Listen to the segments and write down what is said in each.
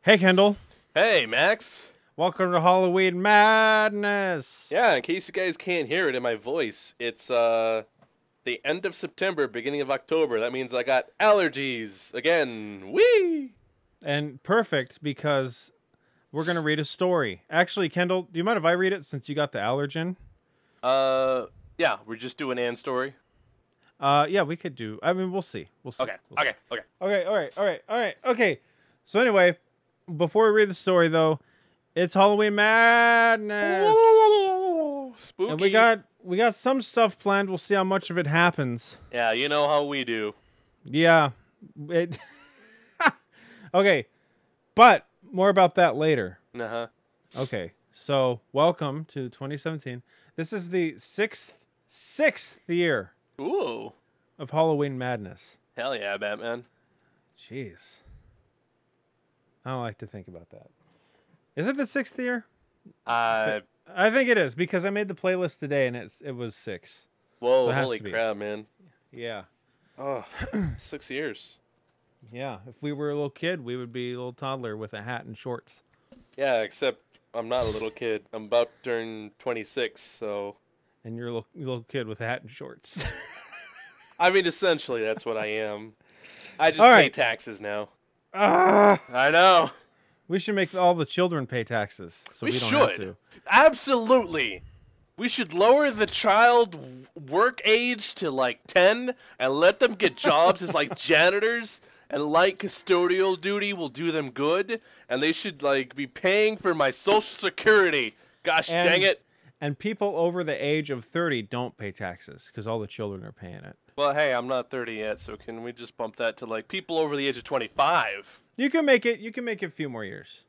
Hey, Kendall. Hey, Max. Welcome to Halloween Madness. Yeah, in case you guys can't hear it in my voice, it's the end of September, beginning of October. That means I got allergies again. Whee! And perfect because we're going to read a story. Actually, Kendall, do you mind if I read it since you got the allergen? Yeah, we're just doing Anne's story. Yeah, we could do. I mean, we'll see. We'll see. Okay, We'll see. okay. Okay, all right. Okay. So anyway, before we read the story, though, it's Halloween Madness. Spooky. And we got some stuff planned. We'll see how much of it happens. Yeah, you know how we do. Yeah. Okay, but more about that later. Uh-huh. Okay, so welcome to 2017. This is the sixth year Ooh. of Halloween Madness. Hell yeah, Batman. Jeez. I don't like to think about that. Is it the 6th year? I think it is because I made the playlist today and it was 6. Whoa, So it has holy to be. crap, man. Yeah. Oh, 6 years. Yeah, if we were a little kid, we would be a little toddler with a hat and shorts. Yeah, except I'm not a little kid. I'm about to turn 26, so... And you're a little kid with a hat and shorts. I mean, essentially, that's what I am. I just All pay right. taxes now. Ah! I know. We should make all the children pay taxes, so we don't have to. Absolutely. We should lower the child work age to like 10 and let them get jobs as like janitors, and light custodial duty will do them good, and they should like be paying for my social security. Gosh dang it. And people over the age of 30 don't pay taxes because all the children are paying it. Well, hey, I'm not 30 yet, so can we just bump that to like people over the age of 25? You can make it a few more years.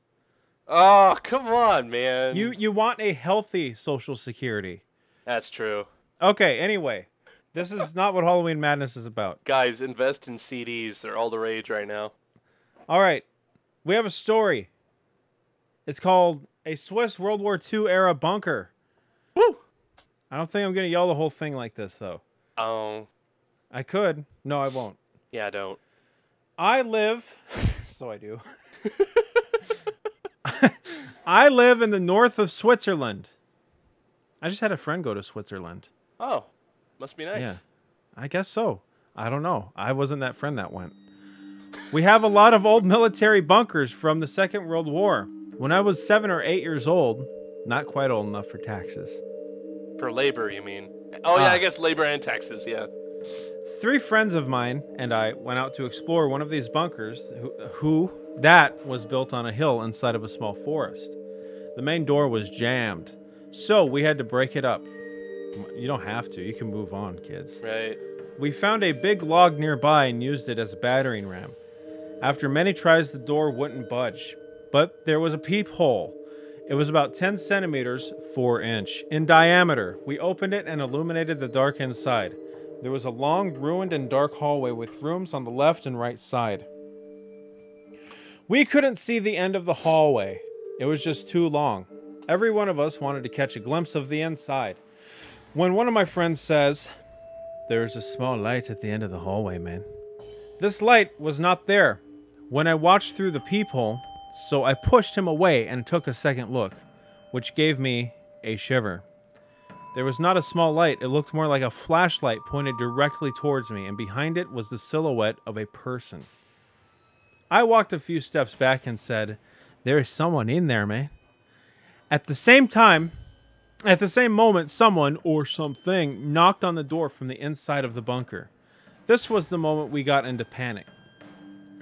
Oh, come on, man. You want a healthy social security. That's true. Okay, anyway. This is not what Halloween Madness is about. Guys, invest in CDs. They're all the rage right now. All right. We have a story. It's called A Swiss World War II Era Bunker. Woo! I don't think I'm going to yell the whole thing like this, though. Oh. I could. No, I won't. Yeah, don't. I live... So I do. I live in the north of Switzerland. I just had a friend go to Switzerland. Oh. Must be nice. Yeah, I guess so. I don't know. I wasn't that friend that went. We have a lot of old military bunkers from the Second World War. When I was 7 or 8 years old, not quite old enough for taxes. For labor, you mean? Oh, yeah, I guess labor and taxes, yeah. 3 friends of mine and I went out to explore one of these bunkers that was built on a hill inside of a small forest. The main door was jammed, so we had to break it up. You don't have to. You can move on, kids. Right. We found a big log nearby and used it as a battering ram. After many tries, the door wouldn't budge, but there was a peephole. It was about 10 centimeters, 4 inch, in diameter. We opened it and illuminated the dark inside. There was a long, ruined and dark hallway with rooms on the left and right side. We couldn't see the end of the hallway. It was just too long. Every one of us wanted to catch a glimpse of the inside. When one of my friends says, "There's a small light at the end of the hallway, man." This light was not there when I watched through the peephole, so I pushed him away and took a second look, which gave me a shiver. There was not a small light. It looked more like a flashlight pointed directly towards me, and behind it was the silhouette of a person. I walked a few steps back and said, "There is someone in there, man." At the same moment, someone or something knocked on the door from the inside of the bunker. This was the moment we got into panic,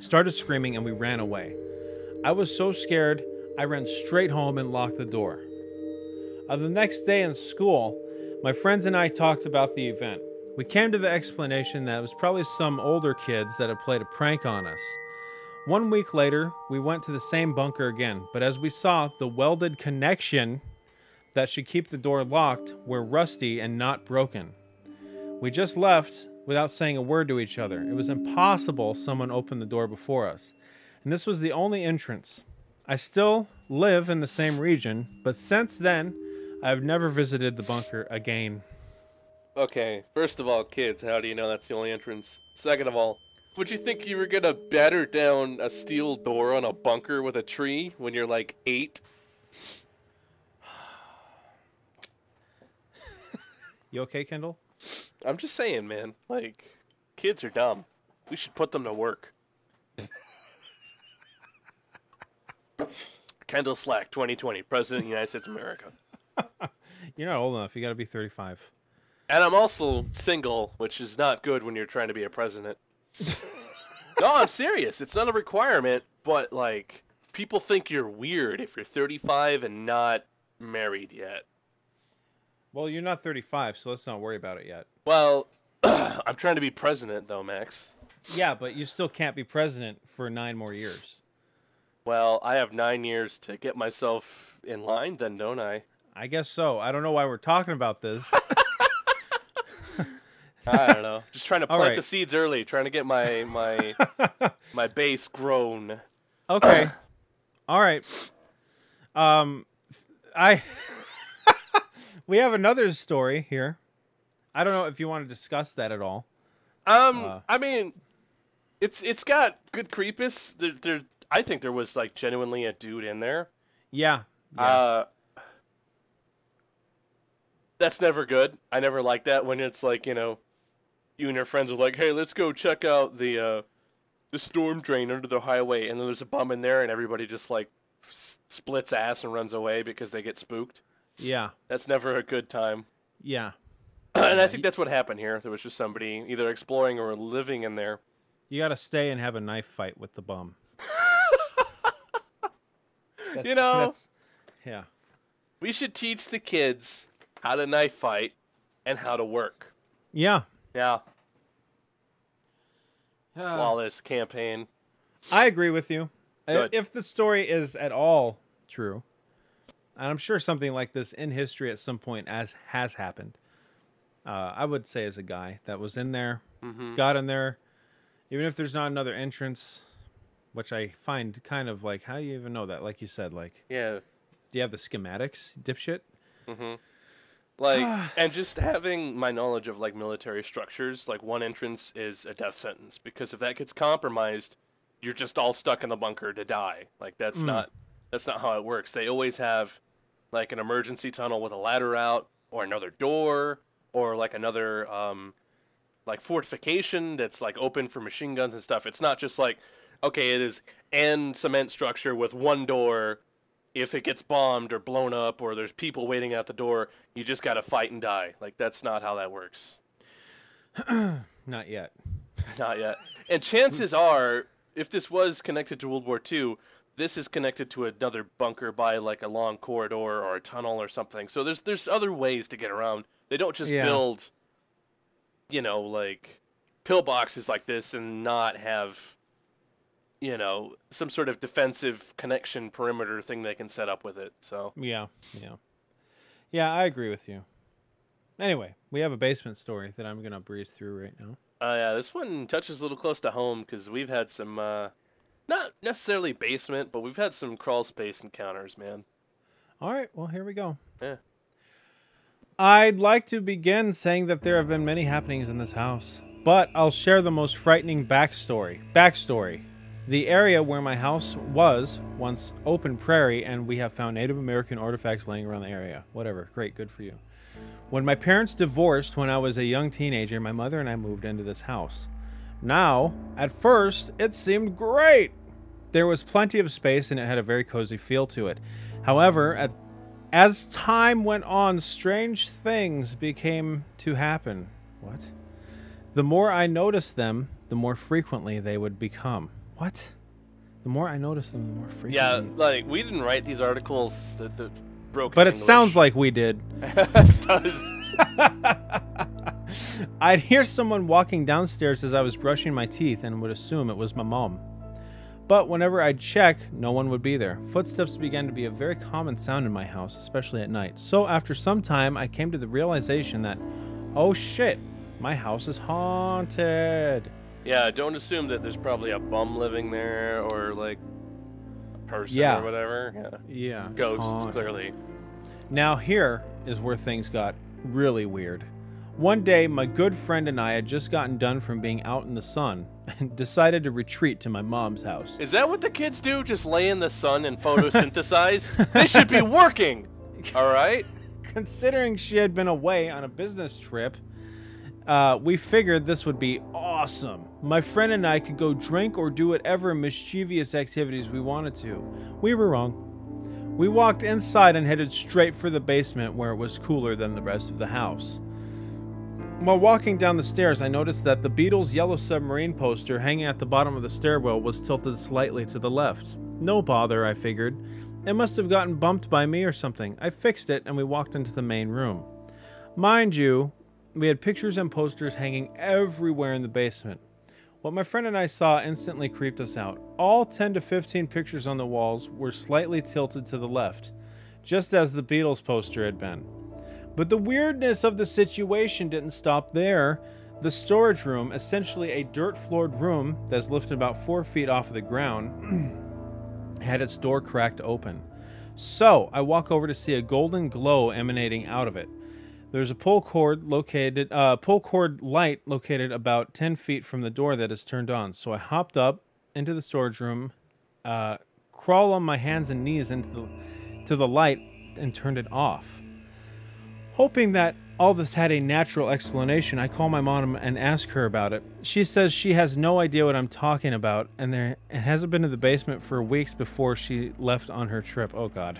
started screaming, and we ran away. I was so scared, I ran straight home and locked the door. The next day in school, my friends and I talked about the event. We came to the explanation that it was probably some older kids that had played a prank on us. 1 week later, we went to the same bunker again, but as we saw, the welded connection that should keep the door locked were rusty and not broken. We just left without saying a word to each other. It was impossible someone opened the door before us, and this was the only entrance. I still live in the same region, but since then, I've never visited the bunker again. Okay, first of all, kids, how do you know that's the only entrance? Second of all, Would you think you were gonna batter down a steel door on a bunker with a tree when you're like 8? You okay, Kendall? I'm just saying, man. Like, kids are dumb. We should put them to work. Kendall Slack, 2020, President of the United States of America. You're not old enough. You got to be 35. And I'm also single, which is not good when you're trying to be a president. No, I'm serious. It's not a requirement, but, like, people think you're weird if you're 35 and not married yet. Well, you're not 35, so let's not worry about it yet. Well, I'm trying to be president, though, Max. Yeah, but you still can't be president for 9 more years. Well, I have 9 years to get myself in line, then, don't I? I guess so. I don't know why we're talking about this. I don't know. Just trying to plant right. the seeds early, trying to get my my base grown. Okay. All right. We have another story here. I don't know if you want to discuss that at all. I mean, it's got good creepus. I think there was like genuinely a dude in there. Yeah. That's never good. I never like that when it's like, you know, you and your friends are like, hey, let's go check out the storm drain under the highway, and then there's a bum in there, and everybody just like splits ass and runs away because they get spooked. Yeah. That's never a good time. Yeah. And I think that's what happened here. There was just somebody either exploring or living in there. You got to stay and have a knife fight with the bum. You know, yeah. We should teach the kids how to knife fight and how to work. Yeah. Yeah. It's a flawless campaign. I agree with you. Good. If the story is at all true, and I'm sure something like this in history at some point has happened, I would say as a guy that was in there, got in there, even if there's not another entrance, which I find kind of like, how do you even know that? Like you said, like, Yeah. do you have the schematics, dipshit? Like, and just having my knowledge of like military structures, like one entrance is a death sentence, because if that gets compromised, you're just all stuck in the bunker to die. Like that's not how it works. They always have like an emergency tunnel with a ladder out, or another door, or like another like fortification that's like open for machine guns and stuff. It's not just like, okay, it is an cement structure with one door. If it gets bombed or blown up or there's people waiting at the door, you just got to fight and die. Like, that's not how that works. Not yet. Not yet. And chances are, if this was connected to World War II, this is connected to another bunker by, like, a long corridor or a tunnel or something. So there's other ways to get around. They don't just build, you know, like, pillboxes like this and not have, you know, some sort of defensive connection perimeter thing they can set up with it. So Yeah, I agree with you. Anyway, we have a basement story that I'm gonna breeze through right now. Yeah, this one touches a little close to home because we've had some, not necessarily basement, but we've had some crawl space encounters, man. All right, well, here we go. Yeah. I'd like to begin saying that there have been many happenings in this house, but I'll share the most frightening backstory. The area where my house was once open prairie, and we have found Native American artifacts laying around the area. Whatever, great, good for you. When my parents divorced when I was a young teenager, my mother and I moved into this house. Now, at first, it seemed great. There was plenty of space and it had a very cozy feel to it. However, as time went on, strange things began to happen. What? The more I noticed them, the more frequently they would become. What? The more I noticed them, the more frequently. Yeah, like, we didn't write these articles that broke But it English. sounds like we did. It does. I'd hear someone walking downstairs as I was brushing my teeth and would assume it was my mom. But whenever I'd check, no one would be there. Footsteps began to be a very common sound in my house, especially at night. So after some time, I came to the realization that, oh shit, my house is haunted. Yeah, don't assume that there's probably a bum living there or like a person or whatever. Yeah. Ghosts, haunted. clearly. Now here is where things got really weird. One day, my good friend and I had just gotten done from being out in the sun and decided to retreat to my mom's house. Is that what the kids do? Just lay in the sun and photosynthesize? They should be working! Alright? Considering she had been away on a business trip, we figured this would be awesome. My friend and I could go drink or do whatever mischievous activities we wanted to. We were wrong. We walked inside and headed straight for the basement where it was cooler than the rest of the house. While walking down the stairs, I noticed that the Beatles' Yellow Submarine poster hanging at the bottom of the stairwell was tilted slightly to the left. No bother, I figured. It must have gotten bumped by me or something. I fixed it and we walked into the main room. Mind you, we had pictures and posters hanging everywhere in the basement. What my friend and I saw instantly creeped us out. All 10 to 15 pictures on the walls were slightly tilted to the left, just as the Beatles poster had been. But the weirdness of the situation didn't stop there. The storage room, essentially a dirt-floored room that's lifted about 4 feet off of the ground, had its door cracked open. So I walk over to see a golden glow emanating out of it. There's a pull cord light located about 10 feet from the door that is turned on. So I hopped up into the storage room, crawl on my hands and knees into the light, and turned it off. Hoping that all this had a natural explanation, I call my mom and ask her about it. She says she has no idea what I'm talking about, and it hasn't been in the basement for weeks before she left on her trip. Oh, God.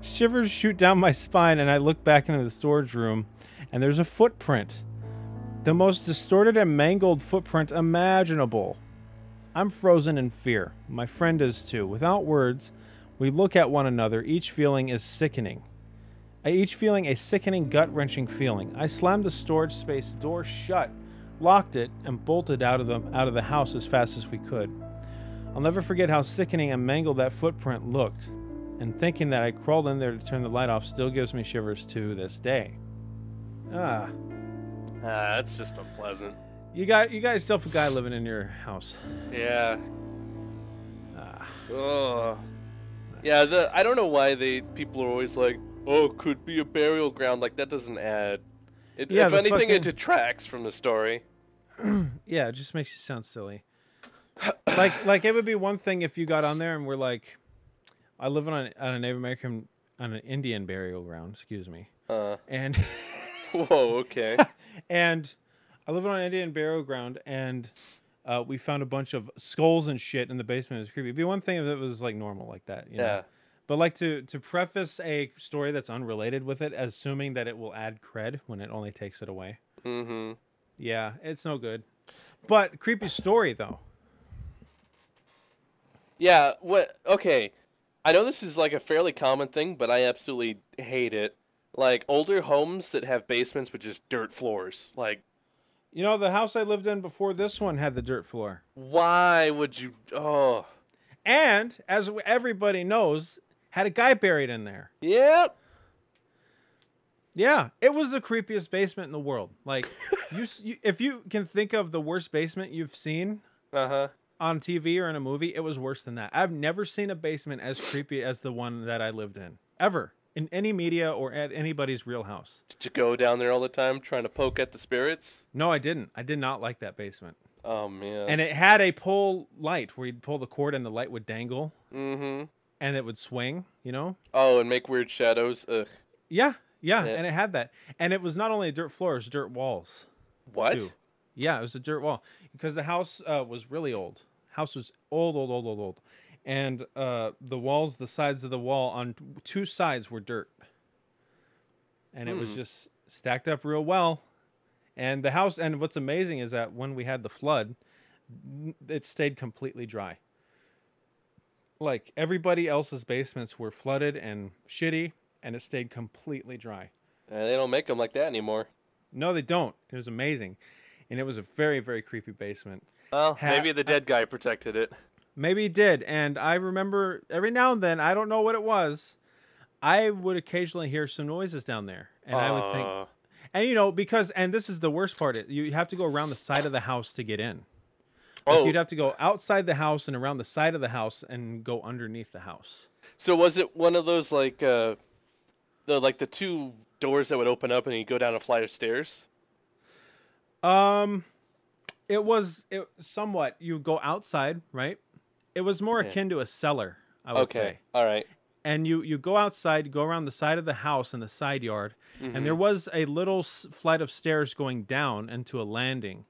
Shivers shoot down my spine, and I look back into the storage room, and there's a footprint. The most distorted and mangled footprint imaginable. I'm frozen in fear. My friend is too. Without words, we look at one another, each feeling a sickening, gut-wrenching feeling. I slammed the storage space door shut, locked it, and bolted out of the house as fast as we could. I'll never forget how sickening and mangled that footprint looked, and thinking that I crawled in there to turn the light off still gives me shivers to this day. That's just unpleasant. You guys still have a guy living in your house. Yeah. Ugh. Yeah, I don't know why people are always like, oh, could be a burial ground. Like, that doesn't add. If anything, it detracts from the story. Yeah, it just makes you sound silly. like it would be one thing if you got on there and we're like, I live on an Indian burial ground, excuse me. And whoa, okay. And I live on an Indian burial ground, and we found a bunch of skulls and shit in the basement. It was creepy. It'd be one thing if it was like normal like that, you know? Yeah. But like to preface a story that's unrelated with it, assuming that it will add cred when it only takes it away. Mm-hmm. Yeah, it's no good. But creepy story though. Yeah. What? Okay. I know this is like a fairly common thing, but I absolutely hate it. Like older homes that have basements with just dirt floors. Like, you know, the house I lived in before this one had the dirt floor. Why would you? Oh. And as everybody knows, had a guy buried in there. Yep. Yeah, it was the creepiest basement in the world. Like, if you can think of the worst basement you've seen on TV or in a movie, it was worse than that. I've never seen a basement as creepy as the one that I lived in, ever, in any media or at anybody's real house. Did you go down there all the time trying to poke at the spirits? No, I didn't. I did not like that basement. Oh, man. And it had a pull light where you'd pull the cord and the light would dangle. Mm-hmm. And it would swing, you know? Oh, and make weird shadows. Ugh. Yeah, and it had that. And it was not only a dirt floor, it was dirt walls. What? Too. Yeah, it was a dirt wall. Because the house was really old. House was old. And the walls, the sides of the wall on two sides were dirt. And it was just stacked up real well. And the house, and what's amazing is that when we had the flood, it stayed completely dry. Like everybody else's basements were flooded and shitty, and it stayed completely dry. They don't make them like that anymore. No, they don't. It was amazing. And it was a very, very creepy basement. Well, maybe the dead guy protected it. Maybe he did. And I remember every now and then, I don't know what it was, I would occasionally hear some noises down there. And I would think... And, you know, because, and this is the worst part, you have to go around the side of the house to get in. Like you'd have to go outside the house and around the side of the house and go underneath the house. So was it one of those, like, the two doors that would open up and you go down a flight of stairs? It somewhat. You go outside, right? It was more akin to a cellar, I would say. All right. And you go outside, you go around the side of the house in the side yard, and there was a little flight of stairs going down into a landing.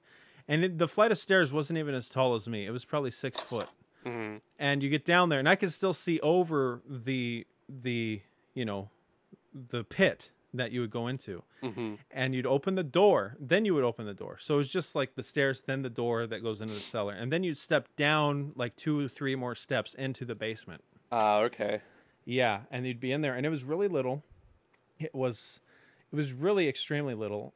And the flight of stairs wasn't even as tall as me. It was probably 6 foot. And you get down there, and I could still see over the pit that you would go into. And you'd open the door, then you would open the door. So it was just like the stairs, then the door that goes into the cellar. And then you'd step down like 2 or 3 more steps into the basement. Okay. Yeah, and you'd be in there, and it was really little. It was really extremely little.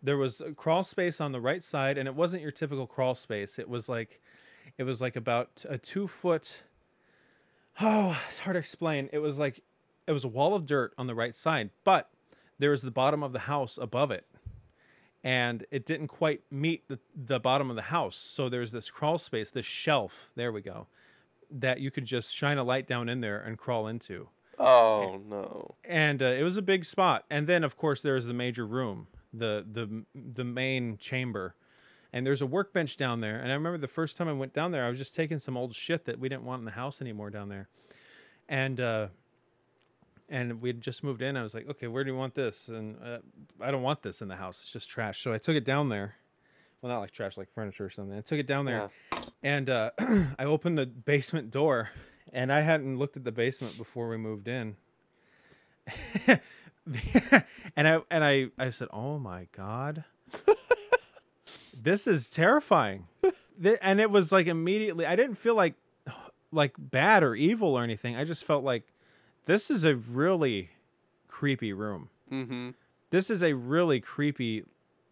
There was a crawl space on the right side, and it wasn't your typical crawl space. It was like about a 2 foot. Oh, it's hard to explain. It was a wall of dirt on the right side, but there was the bottom of the house above it, and it didn't quite meet the bottom of the house. So there's this crawl space, this shelf. There we go. That you could just shine a light down in there and crawl into. Oh, no. And it was a big spot. And then, of course, there's the major room, the main chamber. And there's a workbench down there. And I remember the first time I went down there, I was just taking some old shit that we didn't want in the house anymore down there. And we'd just moved in. I was like, okay, where do you want this? And I don't want this in the house. It's just trash. So I took it down there. Well, not like trash, like furniture or something. I took it down there. Yeah. And I opened the basement door, and I hadn't looked at the basement before we moved in. and I said, "Oh my God, this is terrifying." And it was like immediately. I didn't feel like bad or evil or anything. I just felt like this is a really creepy room. This is a really creepy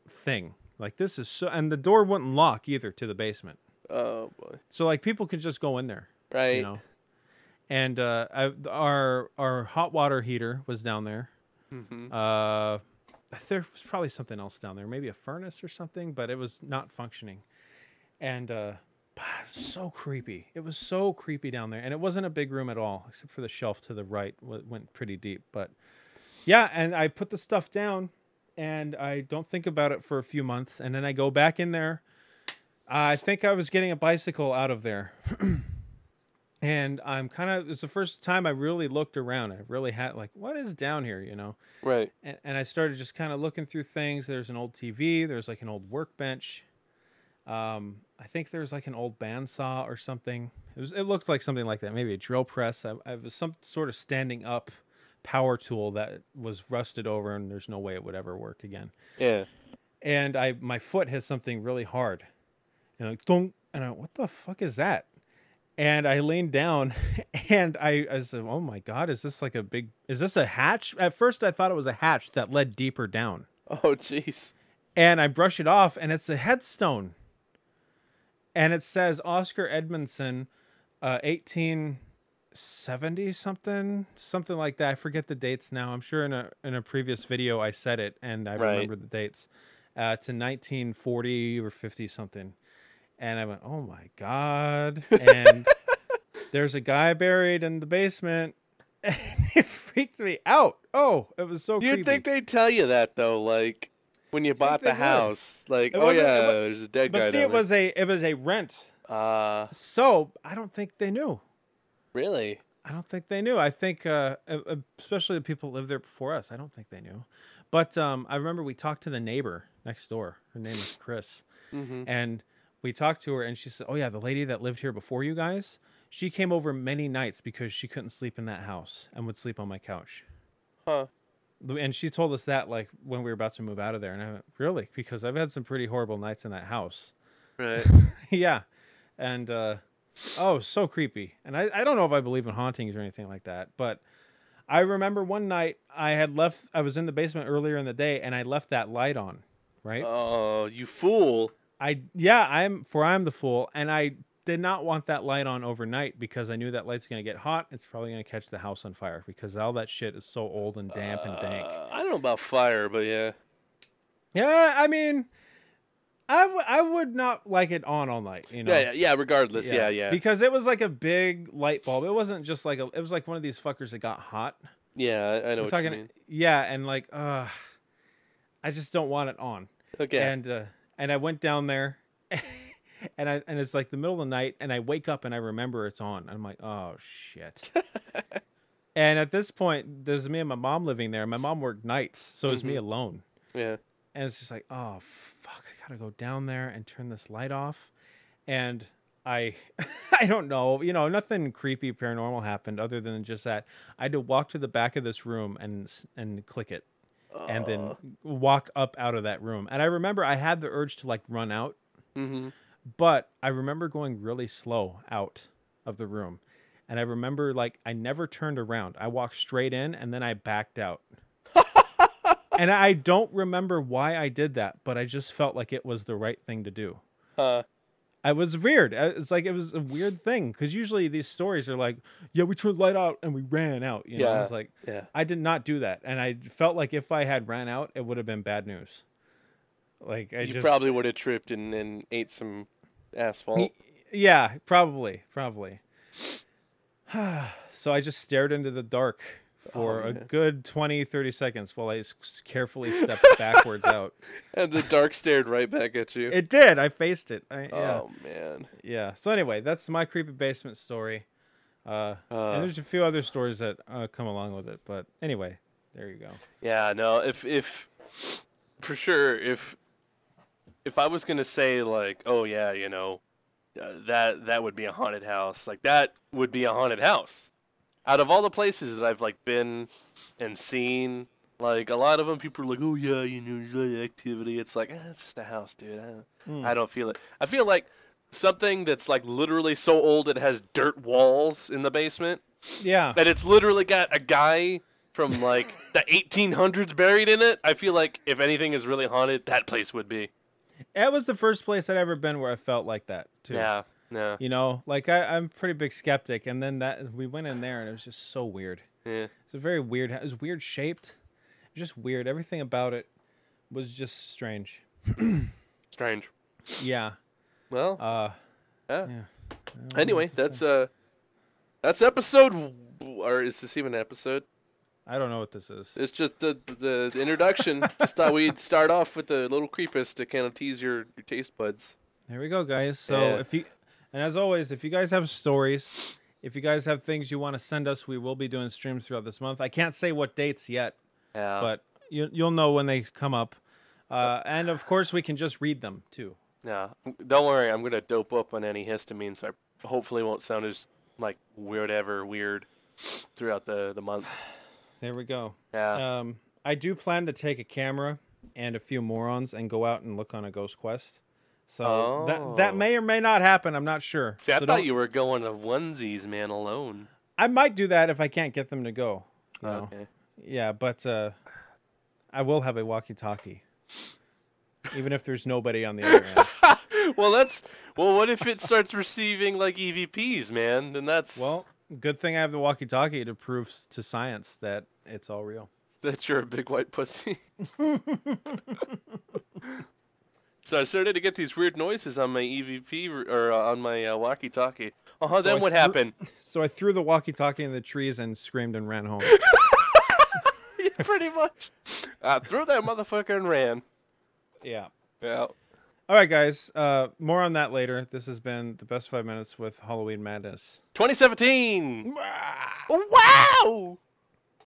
thing. Like this is so, and the door wouldn't lock either to the basement. Oh boy! So like people could just go in there, right? You know, and our hot water heater was down there. There was probably something else down there, maybe a furnace or something, but it was not functioning. And it was so creepy. It was so creepy down there, and it wasn't a big room at all, except for the shelf to the right went pretty deep. But yeah, and I put the stuff down, and I don't think about it for a few months, and then I go back in there. I think I was getting a bicycle out of there. And it's the first time I really looked around. I really had what is down here, you know? Right. And I started just kind of looking through things. There's an old TV. There's like an old workbench. I think there's like an old bandsaw or something. It looked like something like that. Maybe a drill press. I was some sort of standing up power tool that was rusted over, and there's no way it would ever work again. Yeah. And my foot hit something really hard. And like, thunk, and I, what the fuck is that? And I leaned down, and I said, "Oh my God, is this a hatch?" At first, I thought it was a hatch that led deeper down. Oh, jeez. And I brush it off, and it's a headstone. And it says Oscar Edmondson, 1870 something like that. I forget the dates now. I'm sure in a previous video I said it, and I remember the dates. To 1940 or 50 something. And I went, "Oh my God." And there's a guy buried in the basement. And it freaked me out. Oh, it was so creepy. You'd think they'd tell you that, though, like when you bought the house. Like, oh yeah, there's a dead guy down there. But see, it was a rent. So I don't think they knew. Really? I don't think they knew. I think, especially the people who lived there before us, I don't think they knew. But I remember we talked to the neighbor next door. Her name was Chris. And we talked to her, and she said, "Oh yeah, the lady that lived here before you guys, she came over many nights because she couldn't sleep in that house and would sleep on my couch." Huh. And she told us that like when we were about to move out of there. And I went, "Really?" Because I've had some pretty horrible nights in that house. Right. Yeah. And, so creepy. And I don't know if I believe in hauntings or anything like that, but I remember one night I was in the basement earlier in the day, and I left that light on, right? Oh, you fool. I'm the fool, and I did not want that light on overnight because I knew that light's going to get hot. It's probably going to catch the house on fire because all that shit is so old and damp and dank. I don't know about fire, but yeah. Yeah, I mean, I would not like it on all night, you know? Yeah, regardless, yeah. Because it was like a big light bulb. It wasn't just it was like one of these fuckers that got hot. Yeah, I know We're what talking, you mean. yeah, and like, I just don't want it on. Okay. And I went down there, and it's like the middle of the night, and I wake up and I remember it's on. And I'm like, oh shit. And at this point, there's me and my mom living there. My mom worked nights, so it's me alone. Yeah. And it's just like, oh fuck, I gotta go down there and turn this light off. And I don't know, nothing creepy paranormal happened other than just that I had to walk to the back of this room and click it, and then walk up out of that room. And I remember I had the urge to like run out, but I remember going really slow out of the room. And I remember like I never turned around. I walked straight in and then I backed out. And I don't remember why I did that, but I just felt like it was the right thing to do. I was weird. It's like it was a weird thing, because usually these stories are like, yeah, we turned the light out and we ran out. You know, I was like, I did not do that, and I felt like if I had ran out, it would have been bad news. Like you probably would have tripped and ate some asphalt. Yeah, probably. So I just stared into the dark for a good 20, 30 seconds while I carefully stepped backwards out. And the dark stared right back at you. It did. I faced it. Oh, man. Yeah. So anyway, that's my creepy basement story. And there's a few other stories that come along with it. But anyway, there you go. Yeah, no, if for sure, if I was going to say, like, oh, yeah, that would be a haunted house. Like, that would be a haunted house. Out of all the places that I've, like, been and seen, like, a lot of them, people are like, oh, yeah, activity. It's like, it's just a house, dude. I don't feel it. I feel like something that's, like, literally so old it has dirt walls in the basement. Yeah. That it's literally got a guy from, like, the 1800s buried in it. I feel like if anything is really haunted, that place would be. It was the first place I'd ever been where I felt like that, too. Yeah. Like I'm a pretty big skeptic, and then we went in there and it was just so weird. Yeah. It's a very weird. It was weird shaped. It was just weird. Everything about it was just strange. Strange. Yeah. Well. Yeah. Anyway, that's episode, or is this even an episode? I don't know what this is. It's just the introduction. Just thought we'd start off with a little creepus to kind of tease your taste buds. There we go, guys. So and as always, if you guys have stories, if you guys have things you want to send us, we will be doing streams throughout this month. I can't say what dates yet, but you'll know when they come up. And of course, we can just read them too. Yeah, don't worry. I'm gonna dope up on antihistamine, so I hopefully won't sound as like weird throughout the month. There we go. Yeah. I do plan to take a camera and a few morons and go out and look on a ghost quest. So that may or may not happen. I'm not sure. See, I thought you were going to onesies, man, alone. I might do that if I can't get them to go. Okay. Yeah, but I will have a walkie-talkie, even if there's nobody on the other end. Well, what if it starts receiving like EVPs, man? Then that's good thing I have the walkie-talkie to prove to science that it's all real. That you're a big white pussy. So I started to get these weird noises on my EVP or on my walkie-talkie. Then what happened? So I threw the walkie-talkie in the trees and screamed and ran home. Yeah, pretty much. I threw that motherfucker and ran. Yeah. Yeah. All right, guys. More on that later. This has been the best 5 minutes with Halloween Madness 2017. Wow.